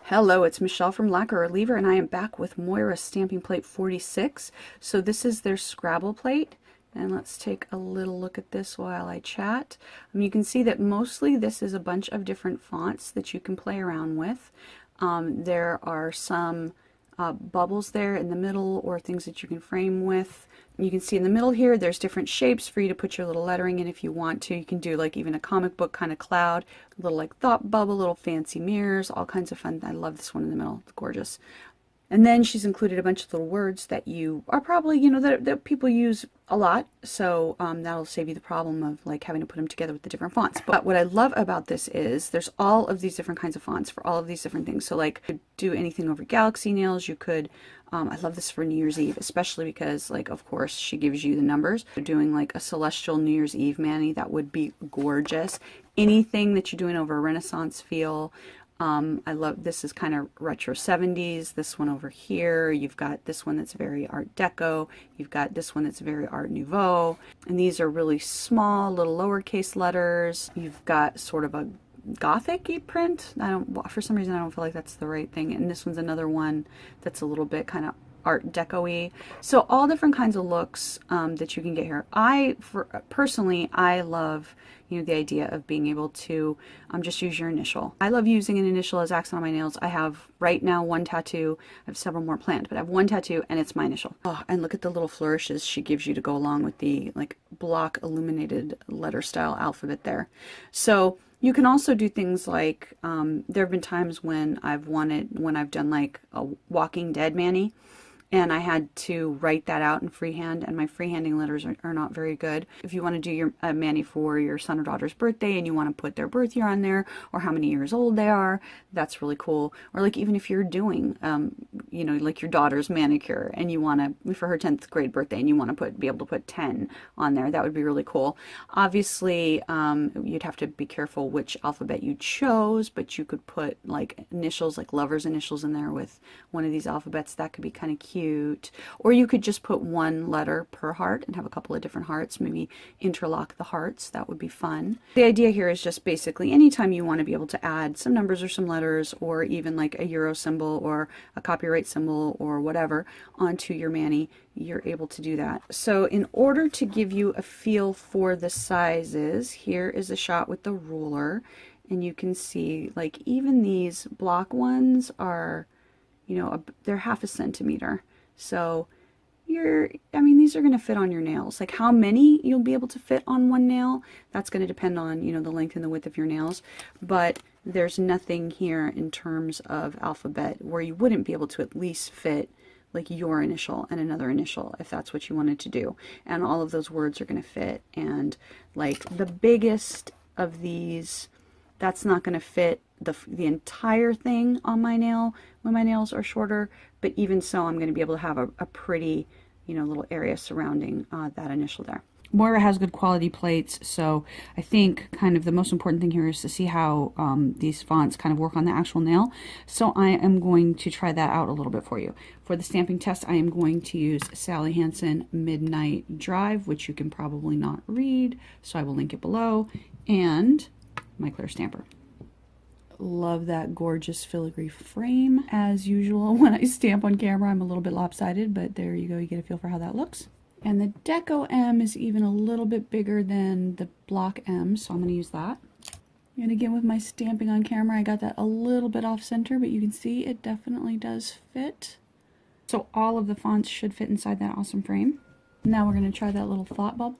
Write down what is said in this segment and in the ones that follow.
Hello, it's Michelle from Lacquer Reliever, and I am back with Moyra Stamping Plate 46. So this is their Scrabble plate, and let's take a little look at this while I chat. You can see that mostly this is a bunch of different fonts that you can play around with. There are some bubbles there in the middle, or things that you can frame with. You can see in the middle here there's different shapes for you to put your little lettering in if you want to. You can do like even a comic book kind of cloud, a little like thought bubble, little fancy mirrors, all kinds of fun. I love this one in the middle. It's gorgeous. And then she's included a bunch of little words that you are probably, that people use a lot. So that'll save you the problem of like having to put them together with the different fonts. But what I love about this is there's all of these different kinds of fonts for all of these different things. So like you could do anything over galaxy nails. You could, I love this for New Year's Eve, especially because like, of course, she gives you the numbers. You're doing like a celestial New Year's Eve mani, that would be gorgeous. Anything that you're doing over a Renaissance feel. I love, this is kind of retro 70s, this one over here, you've got this one that's very Art Deco, you've got this one that's very Art Nouveau, and these are really small little lowercase letters. You've got sort of a Gothic-y print. For some reason I don't feel like that's the right thing, and this one's another one that's a little bit kind of Art Deco-y. So all different kinds of looks that you can get here. Personally, I love the idea of being able to just use your initial. I love using an initial as accent on my nails. I have right now one tattoo. I have several more planned, but I have one tattoo and it's my initial. Oh, and look at the little flourishes she gives you to go along with the like block illuminated letter style alphabet there. So you can also do things like, there have been times when I've done like a Walking Dead mani, and I had to write that out in freehand, and my freehanding letters are not very good. If you want to do your mani for your son or daughter's birthday and you want to put their birth year on there or how many years old they are, that's really cool. Or like even if you're doing, like your daughter's manicure and you want to, for her 10th grade birthday, and you want to be able to put 10 on there, that would be really cool. Obviously, you'd have to be careful which alphabet you chose, but you could put like initials, like lover's initials in there with one of these alphabets. That could be kind of cute. Or you could just put one letter per heart and have a couple of different hearts, maybe interlock the hearts. That would be fun. The idea here is just basically anytime you want to be able to add some numbers or some letters, or even like a euro symbol or a copyright symbol or whatever onto your mani, you're able to do that. So in order to give you a feel for the sizes, here is a shot with the ruler, and you can see like even these block ones are, they're half a centimeter. So these are going to fit on your nails. Like how many you'll be able to fit on one nail, that's going to depend on, the length and the width of your nails. But there's nothing here in terms of alphabet where you wouldn't be able to at least fit like your initial and another initial if that's what you wanted to do. And all of those words are going to fit. And like the biggest of these, that's not going to fit the entire thing on my nail when my nails are shorter, but even so I'm going to be able to have a pretty little area surrounding that initial there. Moyra has good quality plates, so I think kind of the most important thing here is to see how these fonts kind of work on the actual nail. So I am going to try that out a little bit for you. For the stamping test, I am going to use Sally Hansen Midnight Drive, which you can probably not read, so I will link it below, and my clear stamper. Love that gorgeous filigree frame. As usual, when I stamp on camera, I'm a little bit lopsided, but there you go. You get a feel for how that looks. And the Deco M is even a little bit bigger than the Block M, so I'm going to use that. And again, with my stamping on camera, I got that a little bit off center, but you can see it definitely does fit. So all of the fonts should fit inside that awesome frame. Now we're going to try that little thought bubble.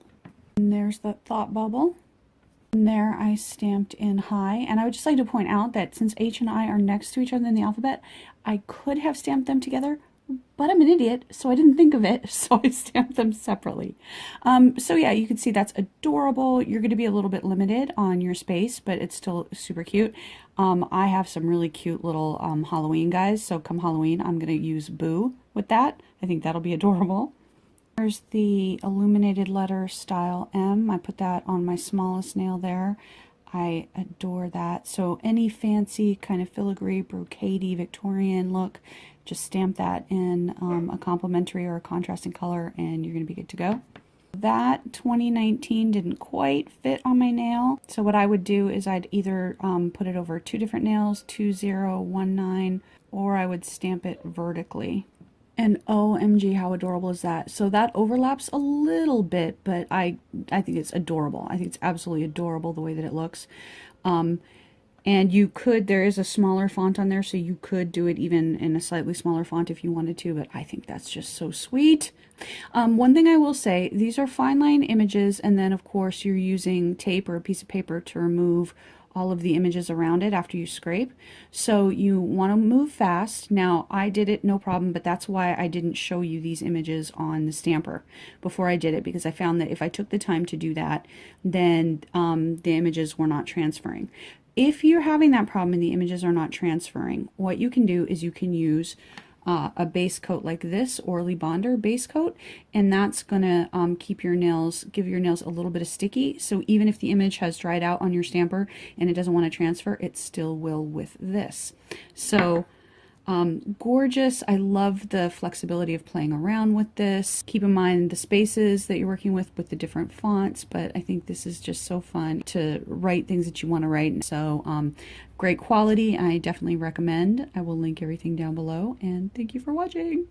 And there's that thought bubble. And there I stamped in high, and I would just like to point out that since H and I are next to each other in the alphabet, I could have stamped them together, but I'm an idiot, so I didn't think of it, so I stamped them separately. So yeah, you can see that's adorable. You're going to be a little bit limited on your space, but it's still super cute. I have some really cute little Halloween guys, so come Halloween, I'm going to use Boo with that. I think that'll be adorable. There's the illuminated letter style M. I put that on my smallest nail there. I adore that. So any fancy kind of filigree, brocadey, Victorian look, just stamp that in a complementary or a contrasting color and you're going to be good to go. That 2019 didn't quite fit on my nail. So what I would do is I'd either put it over 2 different nails, 2019, or I would stamp it vertically. And OMG, how adorable is that? So that overlaps a little bit, but I think it's adorable. I think it's absolutely adorable the way that it looks. And you could, there is a smaller font on there, so you could do it even in a slightly smaller font if you wanted to, but I think that's just so sweet. One thing I will say, these are fine line images, and then of course you're using tape or a piece of paper to remove all of the images around it after you scrape. So you want to move fast. Now I did it no problem, but that's why I didn't show you these images on the stamper before I did it, because I found that if I took the time to do that, then the images were not transferring. If you're having that problem and the images are not transferring, what you can do is you can use a base coat like this, Orly Bonder base coat, and that's gonna keep your nails, give your nails a little bit of sticky. So even if the image has dried out on your stamper and it doesn't want to transfer, it still will with this. So gorgeous. I love the flexibility of playing around with this. Keep in mind the spaces that you're working with the different fonts, but I think this is just so fun to write things that you want to write. So great quality. I definitely recommend. I will link everything down below, and thank you for watching.